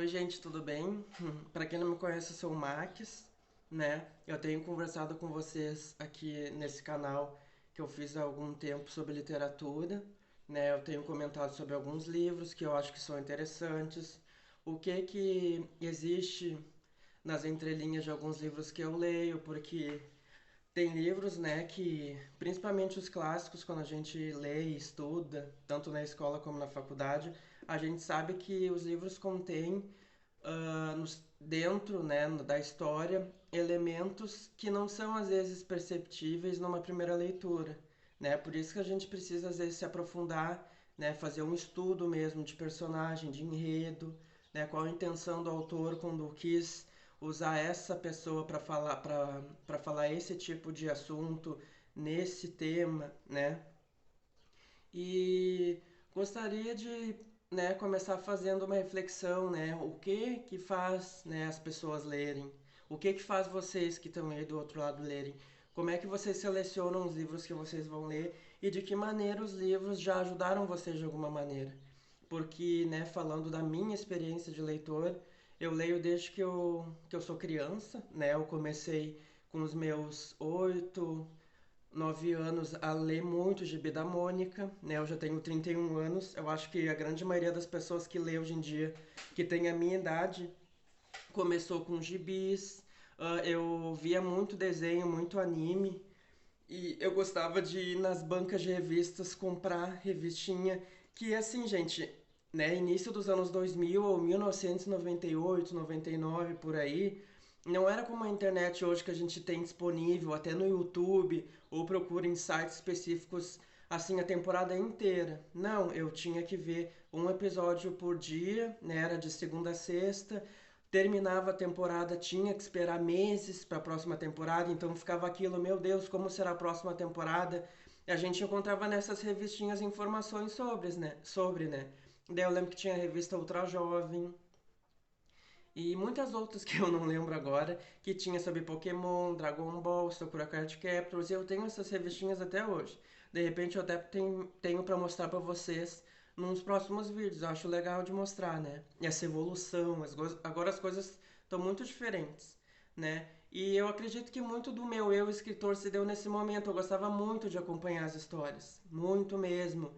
Oi, gente, tudo bem? Para quem não me conhece, eu sou o Max, né? Eu tenho conversado com vocês aqui nesse canal que eu fiz há algum tempo sobre literatura, né? Eu tenho comentado sobre alguns livros que eu acho que são interessantes, o que existe nas entrelinhas de alguns livros que eu leio, porque tem livros, né, que principalmente os clássicos, quando a gente lê e estuda, tanto na escola como na faculdade, a gente sabe que os livros contêm dentro, né, da história elementos que não são às vezes perceptíveis numa primeira leitura, né? Por isso que a gente precisa às vezes se aprofundar, né, fazer um estudo mesmo de personagem, de enredo, né, qual a intenção do autor quando quis usar essa pessoa para falar esse tipo de assunto nesse tema, né? E gostaria de, né, começar fazendo uma reflexão, né, o que faz, né, as pessoas lerem, o que faz vocês que estão aí do outro lado lerem, como é que vocês selecionam os livros que vocês vão ler e de que maneira os livros já ajudaram vocês de alguma maneira. Porque, né, falando da minha experiência de leitor, eu leio desde que eu sou criança, né, eu comecei com os meus 9 anos a ler muito Gibi da Mônica, né? Eu já tenho 31 anos. Eu acho que a grande maioria das pessoas que lê hoje em dia, que tem a minha idade, começou com gibis. Eu via muito desenho, muito anime. E eu gostava de ir nas bancas de revistas comprar revistinha que, assim, gente, né, início dos anos 2000 ou 1998, 99 por aí, não era como a internet hoje que a gente tem disponível até no YouTube ou procura em sites específicos assim a temporada inteira. Não, eu tinha que ver um episódio por dia, né, era de segunda a sexta. Terminava a temporada, tinha que esperar meses para a próxima temporada, então ficava aquilo, meu Deus, como será a próxima temporada? E a gente encontrava nessas revistinhas informações sobre, né? Daí eu lembro que tinha a revista Ultra Jovem e muitas outras que eu não lembro agora, que tinha sobre Pokémon, Dragon Ball, Sakura Card Captors, e eu tenho essas revistinhas até hoje. De repente eu até tenho para mostrar para vocês nos próximos vídeos. Eu acho legal de mostrar, né? Essa evolução, agora as coisas estão muito diferentes, né? E eu acredito que muito do meu eu escritor se deu nesse momento. Eu gostava muito de acompanhar as histórias, muito mesmo.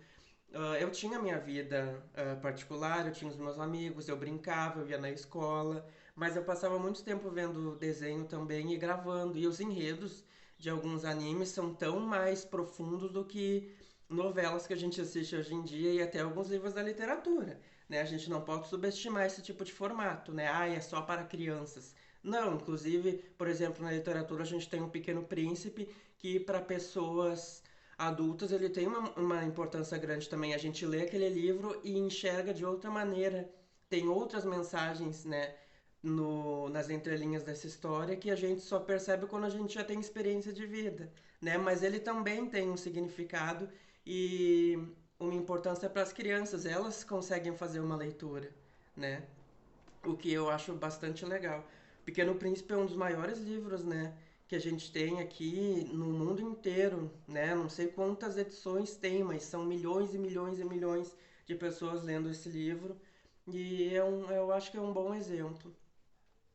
Eu tinha minha vida particular, eu tinha os meus amigos, eu brincava, eu ia na escola, mas eu passava muito tempo vendo desenho também e gravando. E os enredos de alguns animes são tão mais profundos do que novelas que a gente assiste hoje em dia e até alguns livros da literatura, né? A gente não pode subestimar esse tipo de formato, né? Ah, é só para crianças. Não, inclusive, por exemplo, na literatura a gente tem um Pequeno Príncipe que para pessoas adultas ele tem uma importância grande também. A gente lê aquele livro e enxerga de outra maneira. Tem outras mensagens, né, nas entrelinhas dessa história que a gente só percebe quando a gente já tem experiência de vida, né? Mas ele também tem um significado e uma importância para as crianças. Elas conseguem fazer uma leitura, né? O que eu acho bastante legal. Pequeno Príncipe é um dos maiores livros, né, que a gente tem aqui no mundo inteiro, né? Não sei quantas edições tem, mas são milhões e milhões e milhões de pessoas lendo esse livro. E eu acho que é um bom exemplo.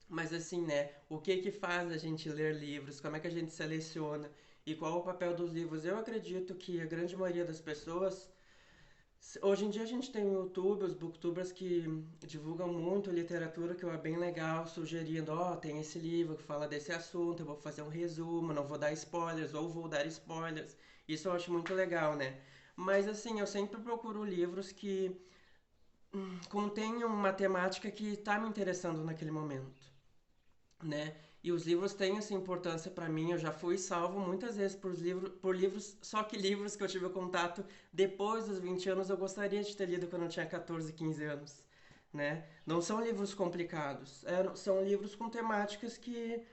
Mas assim, né, o que faz a gente ler livros? Como é que a gente seleciona? E qual o papel dos livros? Eu acredito que a grande maioria das pessoas hoje em dia a gente tem o YouTube, os booktubers que divulgam muito literatura, que é bem legal, sugerindo, ó, tem esse livro que fala desse assunto, eu vou fazer um resumo, não vou dar spoilers, ou vou dar spoilers. Isso eu acho muito legal, né? Mas assim, eu sempre procuro livros que contenham uma temática que está me interessando naquele momento, né? E os livros têm essa importância para mim. Eu já fui salvo muitas vezes por livros, só que livros que eu tive contato depois dos 20 anos eu gostaria de ter lido quando eu tinha 14, 15 anos, né? Não são livros complicados, são livros com temáticas que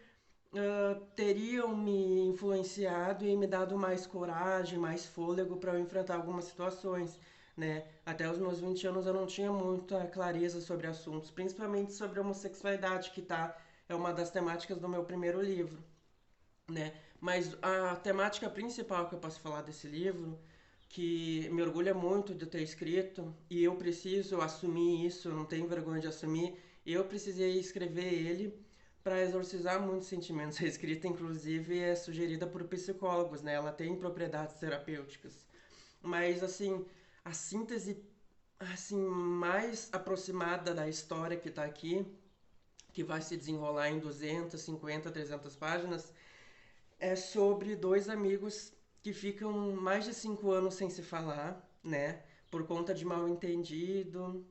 teriam me influenciado e me dado mais coragem, mais fôlego para eu enfrentar algumas situações, né? Até os meus 20 anos eu não tinha muita clareza sobre assuntos, principalmente sobre a homossexualidade, é uma das temáticas do meu primeiro livro, né? Mas a temática principal que eu posso falar desse livro, que me orgulha muito de ter escrito, e eu preciso assumir isso, eu não tenho vergonha de assumir, Eu precisei escrever ele para exorcizar muitos sentimentos. A escrita, inclusive, é sugerida por psicólogos, né? Ela tem propriedades terapêuticas. Mas, assim, a síntese assim mais aproximada da história que está aqui, que vai se desenrolar em 250, 300 páginas, é sobre dois amigos que ficam mais de 5 anos sem se falar, né? Por conta de mal entendido,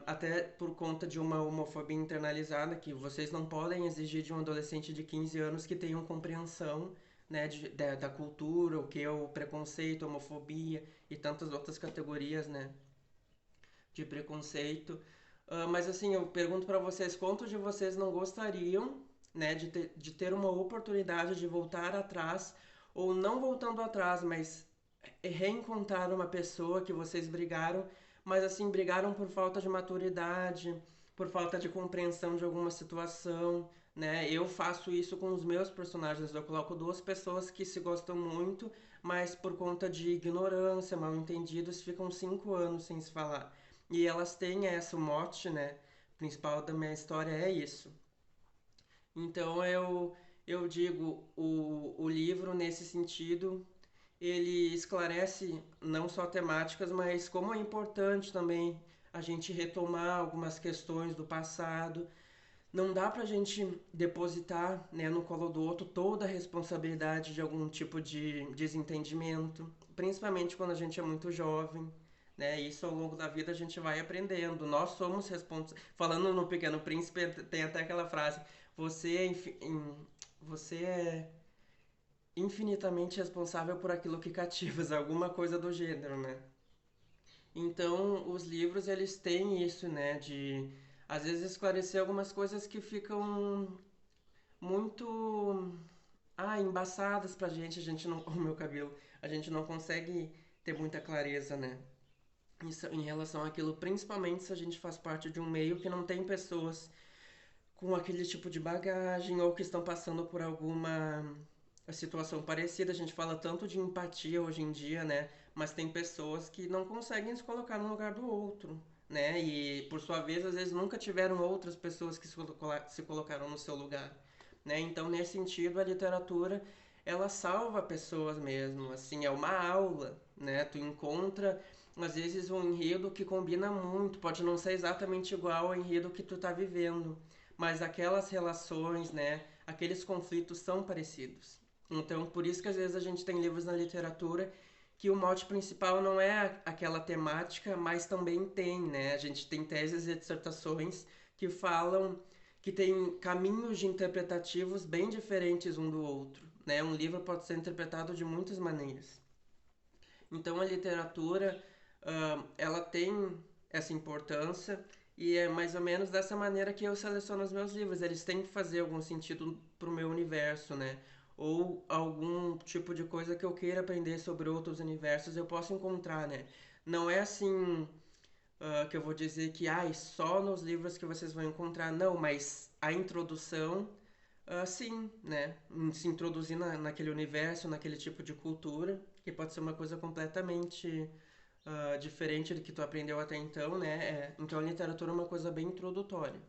até por conta de uma homofobia internalizada, que vocês não podem exigir de um adolescente de 15 anos que tenha compreensão, né, da cultura, o que é o preconceito, a homofobia e tantas outras categorias, né, de preconceito. Mas assim, eu pergunto para vocês, quantos de vocês não gostariam, né, de ter uma oportunidade de voltar atrás, ou não voltando atrás, mas reencontrar uma pessoa que vocês brigaram, mas assim, brigaram por falta de maturidade, por falta de compreensão de alguma situação, né? Eu faço isso com os meus personagens, eu coloco duas pessoas que se gostam muito, mas por conta de ignorância, mal entendidos, ficam 5 anos sem se falar. E elas têm essa mote, né? O principal da minha história é isso. Então eu digo, o livro, nesse sentido, ele esclarece não só temáticas, mas como é importante também a gente retomar algumas questões do passado. Não dá pra gente depositar, né, no colo do outro toda a responsabilidade de algum tipo de desentendimento, principalmente quando a gente é muito jovem, né? Isso ao longo da vida a gente vai aprendendo. Nós somos responsáveis. Falando no Pequeno Príncipe, tem até aquela frase: você você é infinitamente responsável por aquilo que cativas, alguma coisa do gênero, né? Então, os livros eles têm isso, né, de às vezes esclarecer algumas coisas que ficam muito embaçadas pra gente, a gente não, o meu cabelo, a gente não consegue ter muita clareza, né? Isso, em relação àquilo, principalmente se a gente faz parte de um meio que não tem pessoas com aquele tipo de bagagem ou que estão passando por alguma situação parecida. A gente fala tanto de empatia hoje em dia, né? Mas tem pessoas que não conseguem se colocar no lugar do outro, né? E por sua vez, às vezes nunca tiveram outras pessoas que se colocaram no seu lugar, né? Então, nesse sentido, a literatura ela salva pessoas mesmo, assim, é uma aula, né? Tu encontra às vezes um enredo que combina muito, pode não ser exatamente igual ao enredo que tu tá vivendo, mas aquelas relações, né, aqueles conflitos são parecidos. Então, por isso que às vezes a gente tem livros na literatura que o mote principal não é aquela temática, mas também tem, né? A gente tem teses e dissertações que falam que tem caminhos de interpretativos bem diferentes um do outro, né? Um livro pode ser interpretado de muitas maneiras. Então, a literatura, ela tem essa importância e é mais ou menos dessa maneira que eu seleciono os meus livros. Eles têm que fazer algum sentido pro meu universo, né? Ou algum tipo de coisa que eu queira aprender sobre outros universos, eu posso encontrar, né? Não é assim, que eu vou dizer que só nos livros que vocês vão encontrar. Não, mas a introdução, sim, né? Se introduzir naquele universo, naquele tipo de cultura, que pode ser uma coisa completamente diferente do que tu aprendeu até então, né? Então a literatura é uma coisa bem introdutória,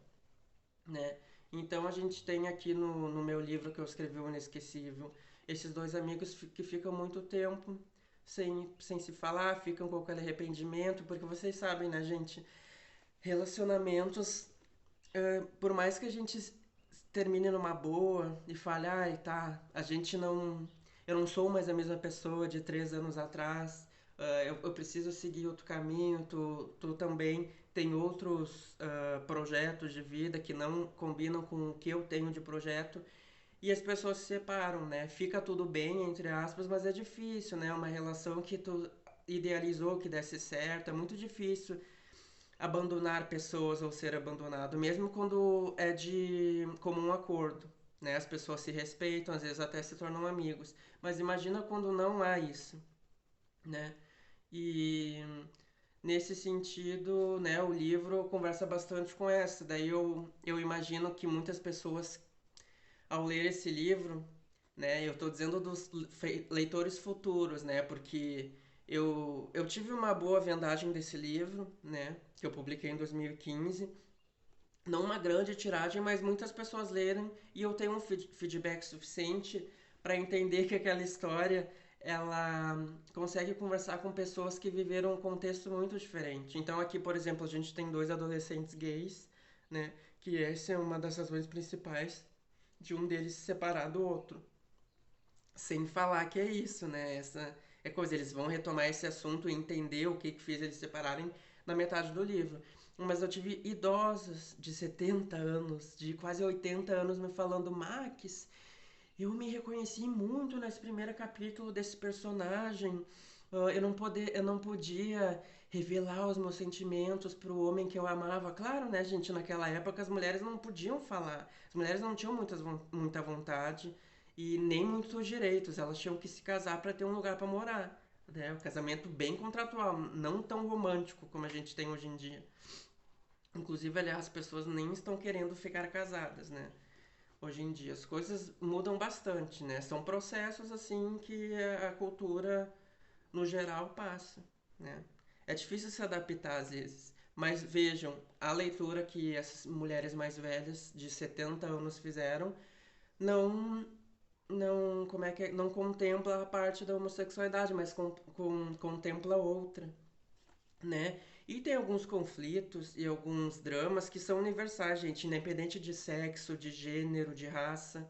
né? Então a gente tem aqui no meu livro que eu escrevi, O Inesquecível, esses dois amigos que ficam muito tempo sem se falar, ficam com aquele arrependimento, porque vocês sabem, né, gente? Relacionamentos, por mais que a gente termine numa boa e fale, tá, a gente não. Eu não sou mais a mesma pessoa de 3 anos atrás, eu preciso seguir outro caminho, tu também tem outros projetos de vida que não combinam com o que eu tenho de projeto. E as pessoas se separam, né? Fica tudo bem, entre aspas, mas é difícil, né? Uma relação que tu idealizou que desse certo, é muito difícil abandonar pessoas ou ser abandonado, mesmo quando é de comum acordo, né? As pessoas se respeitam, às vezes até se tornam amigos. Mas imagina quando não há isso, né? E nesse sentido, né, o livro conversa bastante com essa. Daí eu imagino que muitas pessoas, ao ler esse livro, né, eu estou dizendo dos leitores futuros, né, porque eu tive uma boa vendagem desse livro, né, que eu publiquei em 2015, não uma grande tiragem, mas muitas pessoas leram e eu tenho um feedback suficiente para entender que aquela história ela consegue conversar com pessoas que viveram um contexto muito diferente. Então aqui, por exemplo, a gente tem dois adolescentes gays, né, que essa é uma das razões principais de um deles se separar do outro. Sem falar que é isso, né? Essa é coisa, eles vão retomar esse assunto e entender o que fez eles se separarem na metade do livro. Mas eu tive idosos de 70 anos, de quase 80 anos me falando, Max, eu me reconheci muito nesse primeiro capítulo desse personagem. Eu não podia revelar os meus sentimentos para o homem que eu amava. Claro, né, gente? Naquela época as mulheres não podiam falar. As mulheres não tinham muita vontade e nem muitos direitos. Elas tinham que se casar para ter um lugar para morar. Né? Um casamento bem contratual, não tão romântico como a gente tem hoje em dia. Inclusive, aliás, as pessoas nem estão querendo ficar casadas, né? Hoje em dia as coisas mudam bastante, né? São processos assim que a cultura no geral passa, né? É difícil se adaptar às vezes, mas vejam, a leitura que essas mulheres mais velhas de 70 anos fizeram não como é que é? Não contempla a parte da homossexualidade, mas contempla outra, né? E tem alguns conflitos e alguns dramas que são universais, gente, independente de sexo, de gênero, de raça.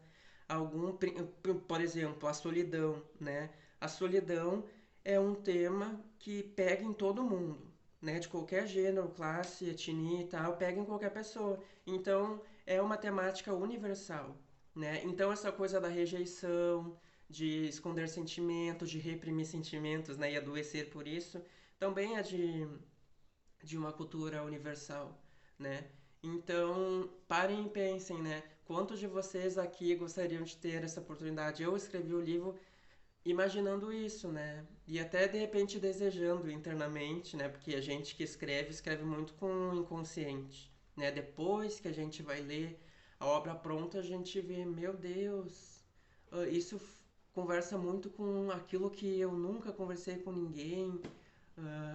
Por exemplo, a solidão, né? A solidão é um tema que pega em todo mundo, né? De qualquer gênero, classe, etnia e tal, pega em qualquer pessoa. Então, é uma temática universal, né? Então, essa coisa da rejeição, de esconder sentimentos, de reprimir sentimentos, né? E adoecer por isso, também é de uma cultura universal, né? Então, parem e pensem, né? Quantos de vocês aqui gostariam de ter essa oportunidade? Eu escrevi o livro imaginando isso, né? E até de repente desejando internamente, né? Porque a gente que escreve, escreve muito com o inconsciente, né? Depois que a gente vai ler a obra pronta, a gente vê, meu Deus, isso conversa muito com aquilo que eu nunca conversei com ninguém,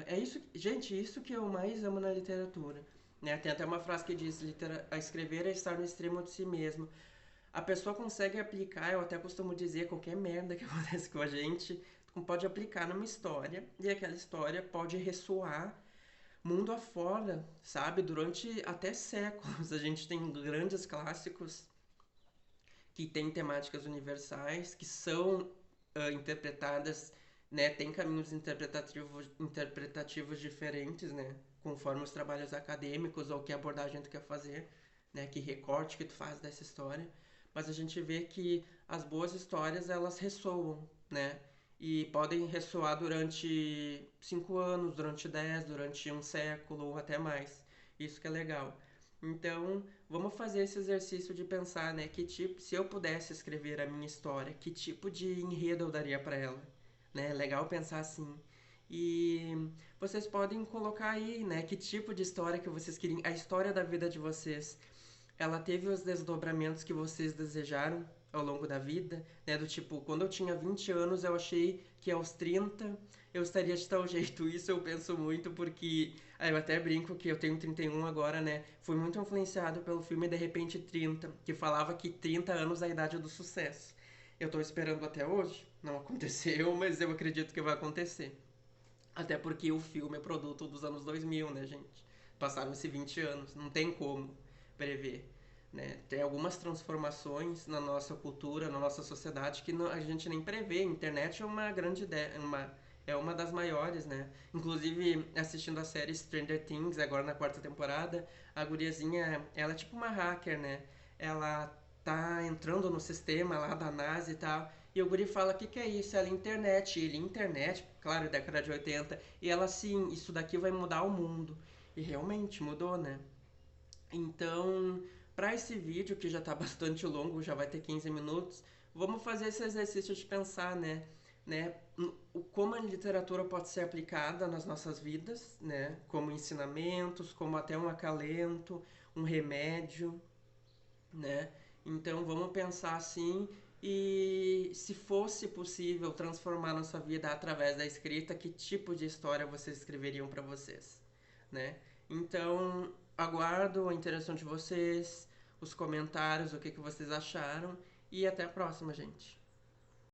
é isso, gente, isso que eu mais amo na literatura. Né? Tem até uma frase que diz: a escrever é estar no extremo de si mesmo. A pessoa consegue aplicar, eu até costumo dizer, qualquer merda que acontece com a gente, pode aplicar numa história e aquela história pode ressoar mundo afora, sabe? Durante até séculos. A gente tem grandes clássicos que têm temáticas universais, que são interpretadas, né, tem caminhos interpretativos diferentes, né, conforme os trabalhos acadêmicos ou que abordagem tu quer fazer, né, que recorte que tu faz dessa história, mas a gente vê que as boas histórias elas ressoam, né, e podem ressoar durante 5 anos, durante 10, durante um século ou até mais. Isso que é legal. Então, vamos fazer esse exercício de pensar, né, que tipo, se eu pudesse escrever a minha história, que tipo de enredo eu daria para ela, né? Legal pensar assim. E vocês podem colocar aí, né, que tipo de história que vocês queriam, a história da vida de vocês. Ela teve os desdobramentos que vocês desejaram ao longo da vida, né? Do tipo, quando eu tinha 20 anos, eu achei que aos 30 eu estaria de tal jeito. Isso eu penso muito porque eu até brinco que eu tenho 31 agora, né? Fui muito influenciado pelo filme De Repente 30, que falava que 30 anos é a idade do sucesso. Eu tô esperando até hoje. Não aconteceu, mas eu acredito que vai acontecer. Até porque o filme é produto dos anos 2000, né, gente? Passaram-se 20 anos, não tem como prever. Né? Tem algumas transformações na nossa cultura, na nossa sociedade que a gente nem prevê. A internet é uma grande ideia, é uma das maiores, né? Inclusive, assistindo a série Stranger Things, agora na quarta temporada, a guriazinha, ela é tipo uma hacker, né? Ela tá entrando no sistema lá da NASA e tal, e o guri fala, o que é isso? Ela é internet. E ele, internet, claro, década de 80. E ela, sim, isso daqui vai mudar o mundo. E realmente mudou, né? Então, para esse vídeo, que já está bastante longo, já vai ter 15 minutos, vamos fazer esse exercício de pensar, né, como a literatura pode ser aplicada nas nossas vidas, né, como ensinamentos, como até um acalento, um remédio, né? Então vamos pensar assim e se fosse possível transformar nossa vida através da escrita, que tipo de história vocês escreveriam para vocês, né? Então aguardo a interação de vocês, os comentários, o que vocês acharam. E até a próxima, gente.